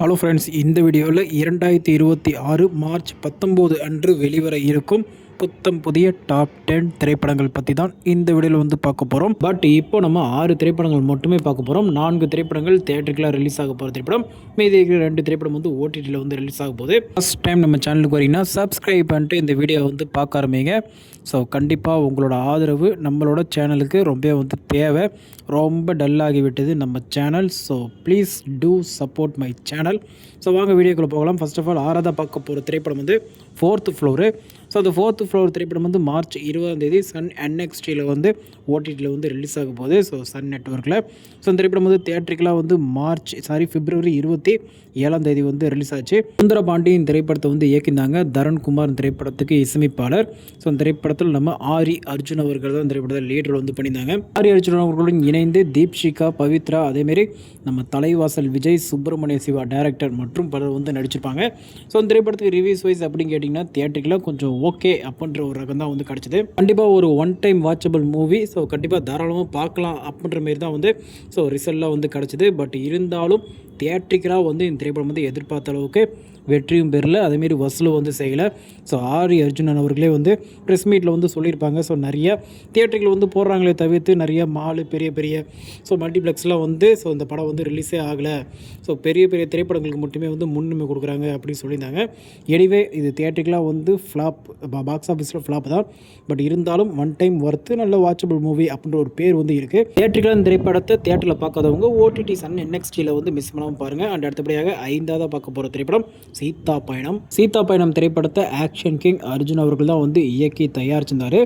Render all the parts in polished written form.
Hello friends, இந்த வீடியோவில் 2026 March 19 அன்று வெளிவர இருக்கும் புத்தம் புதிய டாப் 10 திரைப்படங்கள் பற்றி தான் இந்த வீடியோவில் வந்து பார்க்க போகிறோம். பட் இப்போ நம்ம 6 திரைப்படங்கள் மட்டுமே பார்க்க போகிறோம். 4 திரைப்படங்கள் தியேட்டருக்கெலாம் ரிலீஸ் ஆக போகிற திரைப்படம், மீதி இருக்கிற 2 திரைப்படம் வந்து ஓடிடியில் வந்து ரிலீஸ் ஆக போகுது. ஃபஸ்ட் டைம் நம்ம சேனலுக்கு வரீங்கன்னா சப்ஸ்கிரைப் பண்ணிட்டு இந்த வீடியோ வந்து பார்க்க ஆரம்பிங்க. ஸோ கண்டிப்பாக உங்களோட ஆதரவு நம்மளோட சேனலுக்கு ரொம்ப வந்து தேவை. ரொம்ப டல்லாகி விட்டது நம்ம channel. So please do support my channel. So வாங்க வீடியோக்குள்ளே போகலாம். ஃபர்ஸ்ட் ஆஃப் ஆல் 6ஆவதாக பார்க்க போகிற திரைப்படம் வந்து 4th ஃப்ளோரு. ஸோ அந்த 4th ஃப்ளோர் திரைப்படம் வந்து மார்ச் 20 சன் NXTயில் வந்து ஓடிடியில் வந்து ரிலீஸ் ஆக போகுது. ஸோ சன் நெட்வொர்க்கில். ஸோ அந்த திரைப்படம் வந்து தியேட்டருக்கெலாம் வந்து பிப்ரவரி 27 வந்து ரிலீஸ் ஆச்சு. சுந்தரபாண்டியன் திரைப்படத்தை வந்து இயக்கினாங்க. தரண்குமார் திரைப்படத்துக்கு இசையமைப்பாளர். ஸோ அந்த திரைப்படத்தில் நம்ம ஆரி அர்ஜுன் அவர்கள் தான் திரைப்படத்தில் லீடர் வந்து பண்ணியிருந்தாங்க. ஆரி அர்ஜுன் அவர்களுடன் இணைந்து தீப்ஷிகா, பவித்ரா, அதேமாரி நம்ம தலைவாசல் விஜய், சுப்பிரமணிய சிவா டைரக்டர் மற்றும் பலர் வந்து நடிச்சிருப்பாங்க. ஸோ அந்த திரைப்படத்துக்கு ரிவ்யூஸ் வைஸ் அப்படின்னு கேட்டிங்கன்னா தியேட்டருக்கெலாம் கொஞ்சம் ஓகே அப்படின்ற ஒரு ரகம் தான் வந்து கிடச்சிது. கண்டிப்பாக ஒரு one time watchable movie. So கண்டிப்பாக தாராளமாக பார்க்கலாம் அப்படின்ற மாரி தான் வந்து ஸோ ரிசல்ட்லாம் வந்து கிடச்சிது. பட் இருந்தாலும் தியேட்டருக்கெலாம் வந்து இந்த திரைப்படம் வந்து எதிர்பார்த்த அளவுக்கு வெற்றியும் பெறல, அதேமாரி வசூலும் வந்து செய்யலை. ஸோ ஆரி அர்ஜுனன் அவர்களே வந்து ப்ரெஸ் மீட்டில் வந்து சொல்லியிருப்பாங்க. ஸோ நிறைய தியேட்டரில் வந்து போடுறாங்களே தவிர்த்து நிறைய மாலு பெரிய பெரிய மல்டிப்ளெக்ஸ்லாம் வந்து ஸோ இந்த படம் வந்து ரிலீஸே ஆகலை. ஸோ பெரிய பெரிய திரைப்படங்களுக்கு மட்டுமே வந்து முன்னுரிமை கொடுக்குறாங்க அப்படின்னு சொல்லியிருந்தாங்க. எனிவே இது தியேட்டருக்கெலாம் வந்து ஃப்ளாப், பாக்ஸ் ஆஃபீஸில் ஃப்ளாப் தான். பட் இருந்தாலும் ஒன் டைம் ஒர்த்து, நல்ல வாட்சபிள் மூவி அப்படின்ற ஒரு பேர் வந்து இருக்குது. தியேட்டருக்கெலாம் இந்த திரைப்படத்தை தியேட்டரில் பார்க்காதவங்க ஓடிடி சன் NXTயில் வந்து மிஸ் பண்ணாமல் பாருங்கள். அண்ட் அடுத்தபடியாக 5ஆவதாக பார்க்க போகிற திரைப்படம் சீதா பயணம் திரைப்படத்தை ஆக்ஷன் கிங் அர்ஜுன் அவர்கள் தான் வந்து இயக்கி தயாரிச்சிருந்தார்.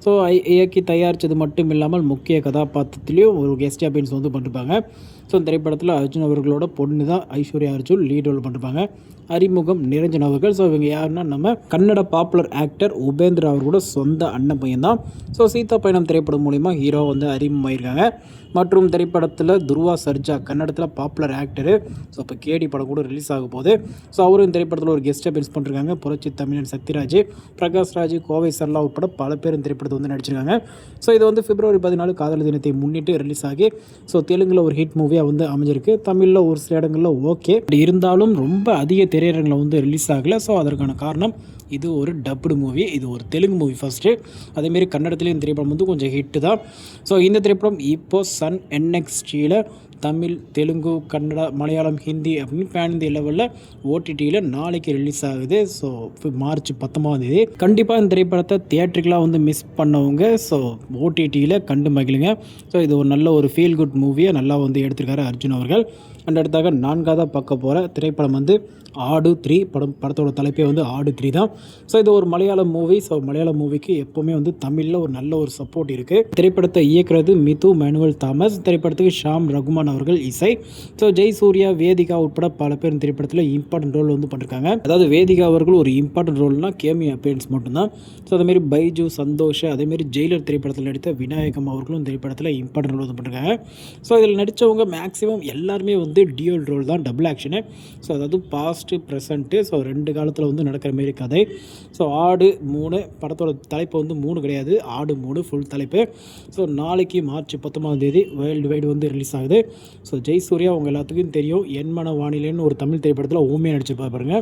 ஸோ இயக்கி தயாரித்தது மட்டும் இல்லாமல் முக்கிய கதாபாத்திரத்துலேயும் ஒரு கெஸ்ட் அப்பியரன்ஸ் வந்து பண்ணிருப்பாங்க. ஸோ இந்த திரைப்படத்தில் அர்ஜுன் அவர்களோட பொண்ணு தான் ஐஸ்வர்யா அர்ஜுன் லீட் ரோல் பண்ணிருப்பாங்க. அறிமுகம் நிரஞ்சன் அவர்கள். ஸோ இவங்க யாருன்னா நம்ம கன்னட பாப்புலர் ஆக்டர் உபேந்திரா அவர்களோட சொந்த அண்ணன் பையன் தான். ஸோ சீதா பயணம் திரைப்படம் மூலிமா ஹீரோ வந்து அறிமுகமாயிருக்காங்க. மற்றும் திரைப்படத்தில் துருவா சர்ஜா, கன்னடத்தில் பாப்புலர் ஆக்டரு. ஸோ இப்போ கேடி படம் கூட ரிலீஸ் ஆக போகுது. ஸோ அவரும் இந்த திரைப்படத்தில் ஒரு கெஸ்ட் அப்பியரன்ஸ் பண்ணிருக்காங்க. புரட்சி தமிழன் சத்யராஜ், பிரகாஷ்ராஜ், கோவை சரளா உட்பட பல பேர் இந்த திரைப்படத்தை வந்து நடிச்சிருக்காங்க. ஸோ இது வந்து பிப்ரவரி 14 காதலர் தினத்தை முன்னிட்டு ரிலீஸ் ஆகி ஸோ தெலுங்கில் ஒரு ஹிட் மூவியாக வந்து அமைஞ்சிருக்கு. தமிழில் ஒரு சில இடங்களில் ஓகே, இருந்தாலும் ரொம்ப அதிக திரையரங்கில் வந்து ரிலீஸ் ஆகலை. ஸோ அதற்கான காரணம் இது ஒரு டப்டு மூவி, இது ஒரு தெலுங்கு மூவி ஃபஸ்ட்டு. அதேமாரி கன்னடத்துலேயும் இந்த திரைப்படம் வந்து கொஞ்சம் ஹிட்டு தான். ஸோ இந்த திரைப்படம் இப்போ சன் NXTயில் தமிழ், தெலுங்கு, கன்னடா, மலையாளம், ஹிந்தி அப்படின்னு பேன் இந்திய லெவலில் ஓடிடியில் நாளைக்கு ரிலீஸ் ஆகுது. ஸோ மார்ச் 19 கண்டிப்பாக இந்த திரைப்படத்தை தியேட்டருக்கெலாம் வந்து மிஸ் பண்ணவங்க ஸோ ஓடிடியில் கண்டு மகிழுங்க. ஸோ இது ஒரு நல்ல ஒரு ஃபீல் குட் மூவியை நல்லா வந்து எடுத்திருக்காரு அர்ஜுன் அவர்கள். அண்ட் அடுத்தாக 4ஆவதாக பார்க்க போகிற திரைப்படம் வந்து ஆடு 3 படத்தோட தலைப்பே வந்து ஆடு 3 தான். ஸோ இது ஒரு மலையாளம் மூவி. ஸோ மலையாளம் மூவிக்கு எப்போவுமே வந்து தமிழில் ஒரு நல்ல ஒரு சப்போர்ட் இருக்குது. திரைப்படத்தை இயக்குறது மிது மேனுவல் தாமஸ். திரைப்படத்துக்கு ஷாம் ரகுமான் அவர்கள் இசை. ஸோ ஜெய் சூர்யா, வேதிகா உட்பட பல பேர் இந்த திரைப்படத்தில் இம்பார்ட்டன்ட் ரோல் வந்து பண்ணிருக்காங்க. அதாவது வேதிகா அவர்கள் ஒரு இம்பார்ட்டன்ட் ரோல்னா கேமியோ அப்பியரன்ஸ் மட்டும்தான். ஸோ அதேமாரி பைஜு, சந்தோஷ், அதேமாரி ஜெயிலர் திரைப்படத்தில் நடித்த விநாயகம் அவர்களும் இந்த திரைப்படத்தில் இம்பார்ட்டன்ட் ரோல் வந்து பண்ணிருக்காங்க. ஸோ இதில் நடித்தவங்க மேக்ஸிமம் எல்லாருமே வந்து டியூல் ரோல் தான், டபுள் ஆக்ஷனு. ஸோ அதாவது பாஸ்ட்டு ப்ரெசண்ட்டு, ஸோ 2 காலத்தில் வந்து நடக்கிற மாரி கதை. ஸோ ஆடு 3 படத்தோட தலைப்பு வந்து 3 கிடையாது, ஆடு 3 ஃபுல் தலைப்பு. ஸோ நாளைக்கு மார்ச் 19 வேர்ல்டு வைடு வந்து ரிலீஸ் ஆகுது. ஸோ ஜெய் சூர்யா அவங்க எல்லாத்துக்கும் தெரியும், என்மன வானிலைன்னு ஒரு தமிழ் திரைப்படத்தில் ஊமையாக நடிச்சிருப்பா பாருங்க.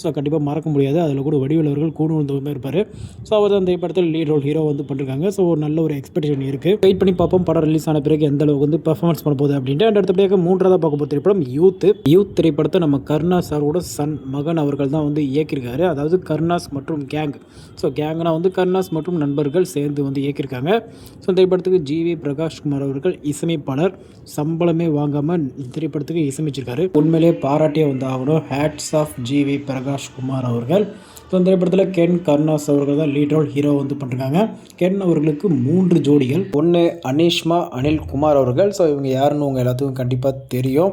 ஸோ கண்டிப்பாக மறக்க முடியாது. அதில் கூட வடிவேல் அவர்கள் கூண்டு வந்து இருப்பார். ஸோ அவர் தான் இந்த திரைப்படத்தில் லீட் ரோல் ஹீரோ வந்து பண்ணிருக்காங்க. ஸோ ஒரு நல்ல ஒரு எக்ஸ்பெக்டேஷன் இருக்குது. வெயிட் பண்ணி பார்ப்போம் படம் ரிலீஸ் ஆன பிறகு எந்த அளவுக்கு வந்து பெர்ஃபார்மன்ஸ் பண்ண போகுது அப்படின்ட்டு. அண்ட் அடுத்தபடியாக 3ஆவதாக பார்க்க போகிற திரைப்படம் யூத் திரைப்படத்தை நம்ம கருணாஸ் அவரோட சன் மகன் அவர்கள் தான் வந்து இயக்கியிருக்காரு. அதாவது கருணாஸ் மற்றும் கேங். ஸோ கேங்னா வந்து கருணாஸ் மற்றும் நண்பர்கள் சேர்ந்து வந்து இயக்கியிருக்காங்க. ஸோ இந்த திரைப்படத்துக்கு ஜிவி பிரகாஷ்குமார் அவர்கள் இசையமைப்பாளர். சம்பளமே வாங்காமல் இந்த திரைப்படத்துக்கு இசையமைச்சிருக்காரு. உண்மையிலே பாராட்டியே வந்து ஆகணும். ஹேட்ஸ் ஆஃப் ஜிவி பிரகாஷ்குமார் அவர்கள். ஸோ இந்த திரைப்படத்தில் கென் கருணாஸ் அவர்கள் தான் லீட் ரோல் ஹீரோ வந்து பண்ணிருக்காங்க. கென் அவர்களுக்கு 3 ஜோடிகள். ஒன்று அனீஷ்மா அனில் குமார் அவர்கள். ஸோ இவங்க யாருன்னு உங்கள் எல்லாத்துக்கும் கண்டிப்பாக தெரியும்.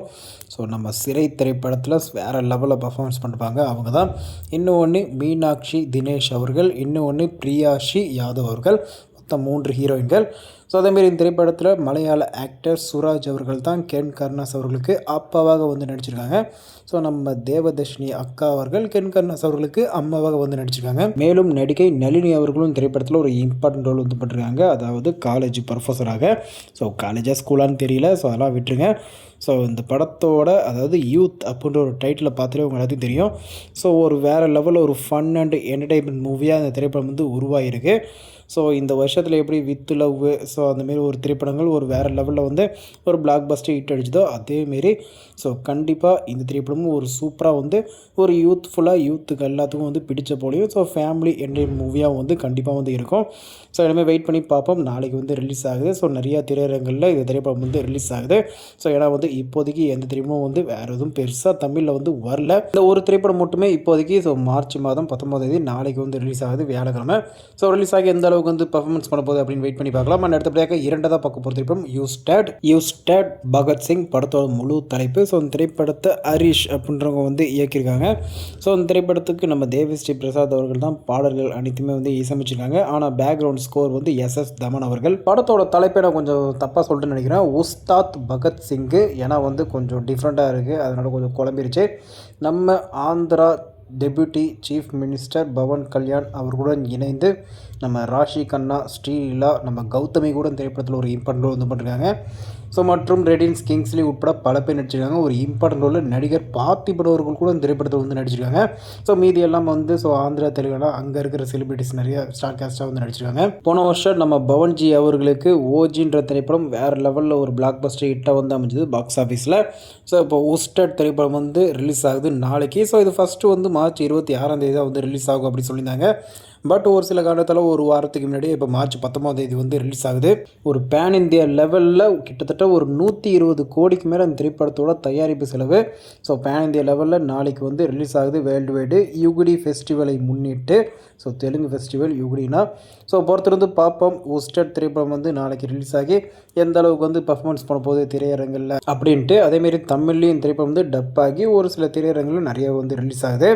ஸோ நம்ம சிறை திரைப்படத்தில் வேறு லெவலில் பர்ஃபார்மன்ஸ் பண்ணிருப்பாங்க, அவங்க தான். இன்னொன்று மீனாட்சி தினேஷ் அவர்கள், இன்னொன்று பிரியாஷி யாதவ் அவர்கள். மொத்தம் 3 ஹீரோயின்கள். ஸோ அதேமாரி இந்த திரைப்படத்தில் மலையாள ஆக்டர் சுராஜ் அவர்கள் தான் கென் கருணாஸ் அவர்களுக்கு அப்பாவாக வந்து நடிச்சிருக்காங்க. ஸோ நம்ம தேவதர்ஷினி அக்கா அவர்கள் கென் கருணாஸ் அவர்களுக்கு அம்மாவாக வந்து நடிச்சிருக்காங்க. மேலும் நடிகை நளினி அவர்களும் திரைப்படத்தில் ஒரு இம்பார்ட்டன்ட் ரோல் வந்து பண்ணிருக்காங்க, அதாவது காலேஜ் ப்ரொஃபஸராக. ஸோ காலேஜாக ஸ்கூலான்னு தெரியல, ஸோ அதெல்லாம் விட்டுருங்க. ஸோ இந்த படத்தோட அதாவது யூத் அப்படின்ற ஒரு டைட்டிலை பார்த்தாலே உங்கள் எல்லாத்தையும் தெரியும். ஸோ ஒரு வேறு லெவலில் ஒரு ஃபன் அண்ட் என்டர்டெயின்மெண்ட் மூவியாக அந்த திரைப்படம் வந்து உருவாகிருக்கு. ஸோ இந்த வருஷத்தில் எப்படி வித் லவ் ஸோ அந்தமாரி ஒரு திரைப்படங்கள் ஒரு வேறு லெவலில் வந்து ஒரு பிளாக் பஸ்டர் ஹிட் அடிச்சதோ அதேமாரி ஸோ கண்டிப்பாக இந்த திரைப்படமும் ஒரு சூப்பராக வந்து ஒரு யூத்துக்கு எல்லாத்துக்கும் வந்து பிடிச்ச போலையும் ஸோ ஃபேமிலி என்டர்டெயின்மெண்ட் மூவியாக வந்து கண்டிப்பாக வந்து இருக்கும். ஸோ எல்லாமே வெயிட் பண்ணி பார்ப்போம். நாளைக்கு வந்து ரிலீஸ் ஆகுது. ஸோ நிறையா திரையரங்களில் இந்த திரைப்படம் வந்து ரிலீஸ் ஆகுது. ஸோ ஏன்னா வந்து இப்போதைக்கு எந்த திரைப்படமும் வந்து வேறு எதுவும் பெருசாக தமிழில் வந்து வரல. இந்த ஒரு திரைப்படம் மட்டுமே இப்போதைக்கு ஸோ மார்ச் மாதம் 19 நாளைக்கு வந்து ரிலீஸ் ஆகுது வியாழக்கிழமை. ஸோ ரிலீஸ் ஆகி எந்த அளவுக்கு வந்து பர்ஃபார்மன்ஸ் பண்ண போகுது அப்படின்னு வெயிட் பண்ணி பார்க்கலாம். அண்ட் அடுத்தபடியாக இரண்டாவதாக பார்க்க போகிற திரைப்படம் யூஸ்டேட் பகத்சிங் படத்தோட முழு தலைப்பு. ஸோ இந்த திரைப்படத்தை ஹரிஷ் அப்படின்றவங்க வந்து இயக்கியிருக்காங்க. ஸோ இந்த திரைப்படத்துக்கு நம்ம தேவிஸ்ரீ பிரசாத் அவர்கள் தான் பாடல்கள் அனைத்துமே வந்து இசையமைச்சிருக்காங்க. ஆனால் பேக்ரவுண்ட் ஸ்கோர் வந்து எஸ் தமன் அவர்கள். படத்தோட தலைப்பை நான் கொஞ்சம் தப்பாக சொல்லிட்டு நினைக்கிறேன். உஸ்தாத் பகத்சிங்கு ஏன்னா வந்து கொஞ்சம் டிஃப்ரெண்ட்டாக இருக்குது, அதனால் கொஞ்சம் குழம்பிருச்சு. நம்ம Andhra deputy chief minister Pawan Kalyan அவர்களுடன் இணைந்து நம்ம ராஷி கண்ணா, ஸ்ரீலீலா, நம்ம கௌதமி கூட இந்த திரைப்படத்தில் ஒரு இம்பார்ட்டன்ட் ரோல் வந்து பண்ணிருக்காங்க. ஸோ மற்றும் ரெடின்ஸ் கிங்ஸ்லி உட்பட பல பேர் நடிச்சிருக்காங்க. ஒரு இம்பார்ட்டன்ட் ரோலில் நடிகர் பார்த்திபன் அவர்கள் கூட இந்த திரைப்படத்தில் வந்து நடிச்சிருக்காங்க. ஸோ மீதி எல்லாம் வந்து ஸோ ஆந்திரா தெலுங்கானா அங்கே இருக்கிற செலிபிரிட்டிஸ் நிறைய ஸ்டார் காஸ்ட்டாக வந்து நடிச்சிருக்காங்க. போன வருஷம் நம்ம பவன்ஜி அவர்களுக்கு ஓஜின்ற திரைப்படம் வேறு லெவலில் ஒரு பிளாக் பஸ்டர் ஹிட்டாக வந்து அமைஞ்சது பாக்ஸ் ஆஃபீஸில். ஸோ இப்போ உஸ்டேட் திரைப்படம் வந்து ரிலீஸ் ஆகுது நாளைக்கு. ஸோ இது ஃபஸ்ட்டு வந்து மார்ச் 26 தான் வந்து ரிலீஸ் ஆகும் அப்படின்னு சொல்லியிருந்தாங்க. பட் ஒரு சில காலத்தில் ஒரு வாரத்துக்கு முன்னாடியே இப்போ மார்ச் 19 வந்து ரிலீஸ் ஆகுது. ஒரு பேன் இந்தியா லெவலில் கிட்டத்தட்ட ஒரு 120 கோடிக்கு மேலே அந்த திரைப்படத்தோட தயாரிப்பு செலவு. ஸோ பேன் இந்தியா லெவலில் நாளைக்கு வந்து ரிலீஸ் ஆகுது வேர்ல்டு வைடு யுகுடி ஃபெஸ்டிவலை முன்னிட்டு. ஸோ தெலுங்கு ஃபெஸ்டிவல் யுகுடினா. ஸோ பொறுத்திருந்து பார்ப்போம். உஸ்டேட் திரைப்படம் வந்து நாளைக்கு ரிலீஸ் ஆகி எந்த அளவுக்கு வந்து பர்ஃபார்மன்ஸ் பண்ண போகுது திரையரங்கில் அப்படின்ட்டு. அதேமாரி தமிழ்லேயும் திரைப்படம் வந்து டப் ஆகி ஒரு சில திரையரங்கில் நிறைய வந்து ரிலீஸ் ஆகுது.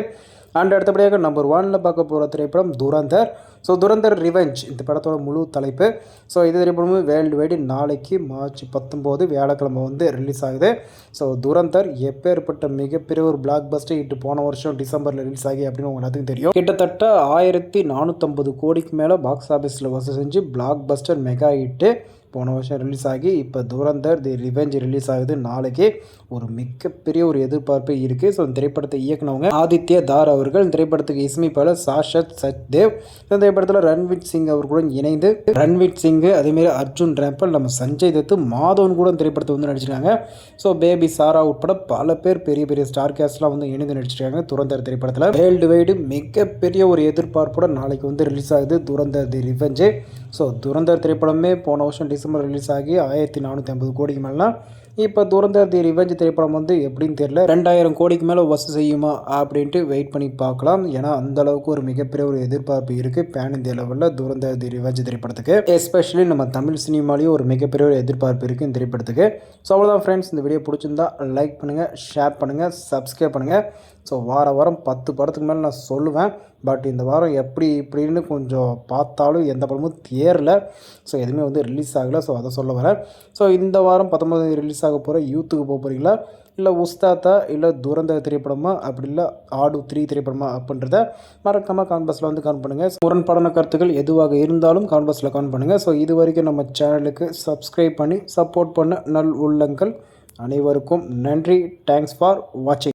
அண்ட் அடுத்தபடியாக நம்பர் 1 பார்க்க போகிற திரைப்படம் துரந்தர். ஸோ துரந்தர் ரிவெஞ்ச் இந்த படத்தோட முழு தலைப்பு. ஸோ இது திரைப்படமும் வேர்ல்டு வைடு நாளைக்கு மார்ச் 19 வியாழக்கிழமை வந்து ரிலீஸ் ஆகுது. ஸோ துரந்தர் எப்பேற்பட்ட மிகப்பெரிய ஒரு பிளாக் பஸ்டர் ஹிட் போன வருஷம் டிசம்பரில் ரிலீஸ் ஆகி அப்படின்னு உங்களுக்கு எல்லாத்துக்கும் தெரியும். கிட்டத்தட்ட 1450 கோடிக்கு மேலே பாக்ஸ் ஆஃபீஸில் வசூல் செஞ்சு பிளாக் பஸ்டர் மெகா ஹிட்டு போன வருஷம் ரிலீஸ் ஆகி இப்போ துரந்தர் தி ரிவெஞ்ச் ரிலீஸ் ஆகுது நாளைக்கு. ஒரு மிகப்பெரிய ஒரு எதிர்பார்ப்பு இருக்குது. ஸோ இந்த திரைப்படத்தை இயக்குனவங்க ஆதித்ய தார் அவர்கள். இந்த திரைப்படத்துக்கு இசையமைப்பாளர் சாஷத் சச்தேவ். இந்த திரைப்படத்தில் ரன்வீர் சிங் அவர்களுடன் இணைந்து ரன்வீர் சிங்கு அதேமாரி அர்ஜுன் ரேம்பல், நம்ம சஞ்சய் தத்து, மாதவன் கூட இந்த திரைப்படத்தை வந்து நடிச்சிருக்காங்க. ஸோ பேபி சாரா உட்பட பல பேர் பெரிய பெரிய ஸ்டார் கேஸ்ட்லாம் வந்து இணைந்து நடிச்சிருக்காங்க துரந்தர் திரைப்படத்தில். வேர்ல்டு வைடு மிகப்பெரிய ஒரு எதிர்பார்ப்போட நாளைக்கு வந்து ரிலீஸ் ஆகுது துரந்தர் தி ரிவெஞ்சு. ஸோ துரந்தர் திரைப்படமே போன வருஷம் டிசம்பர் ரிலீஸ் ஆகி 1450 கோடிக்கு மேலே. இப்போ துரந்தர் தி ரிவெஞ்ச் திரைப்படம் வந்து எப்படின்னு தெரியல, 2000 கோடிக்கு மேலே வசூல் செய்யுமா அப்படின்ட்டு வெயிட் பண்ணி பார்க்கலாம். ஏன்னா அந்த அளவுக்கு ஒரு மிகப்பெரிய ஒரு எதிர்பார்ப்பு இருக்குது பேன் இந்தியா லெவலில் துரந்தர் தி ரிவெஞ்ச் திரைப்படத்துக்கு. எஸ்பெஷலி நம்ம தமிழ் சினிமாலேயும் ஒரு மிகப்பெரிய ஒரு எதிர்பார்ப்பு இருக்குது இந்த திரைப்படத்துக்கு. ஸோ அவ்வளோதான் ஃப்ரெண்ட்ஸ், இந்த வீடியோ பிடிச்சிருந்தா லைக் பண்ணுங்கள், ஷேர் பண்ணுங்கள், சப்ஸ்கிரைப் பண்ணுங்கள். ஸோ வாரம் 10 படத்துக்கு மேலே நான் சொல்லுவேன். பட் இந்த வாரம் எப்படி இப்படின்னு கொஞ்சம் பார்த்தாலும் எந்த படமும் தேரல. ஸோ எதுவுமே வந்து ரிலீஸ் ஆகலை. ஸோ அதை சொல்ல வரேன். ஸோ இந்த வாரம் 19 ரிலீஸ் ஆக போகிற யூத்துக்கு போக போகிறீங்களா, இல்லை உஸ்தாத்தா, இல்லை துரந்தர் திரைப்படமா, அப்படி இல்லை ஆடு 3 திரைப்படமா அப்படின்றத மறக்காமல் கான்பாஸில் வந்து கமெண்ட் பண்ணுங்கள். முரண்பாடான கருத்துக்கள் எதுவாக இருந்தாலும் கான்பாஸில் கமெண்ட் பண்ணுங்கள். ஸோ இது வரைக்கும் நம்ம சேனலுக்கு சப்ஸ்கிரைப் பண்ணி சப்போர்ட் பண்ண நல் உள்ளங்கள் அனைவருக்கும் நன்றி. தேங்க்ஸ் ஃபார் வாட்சிங்.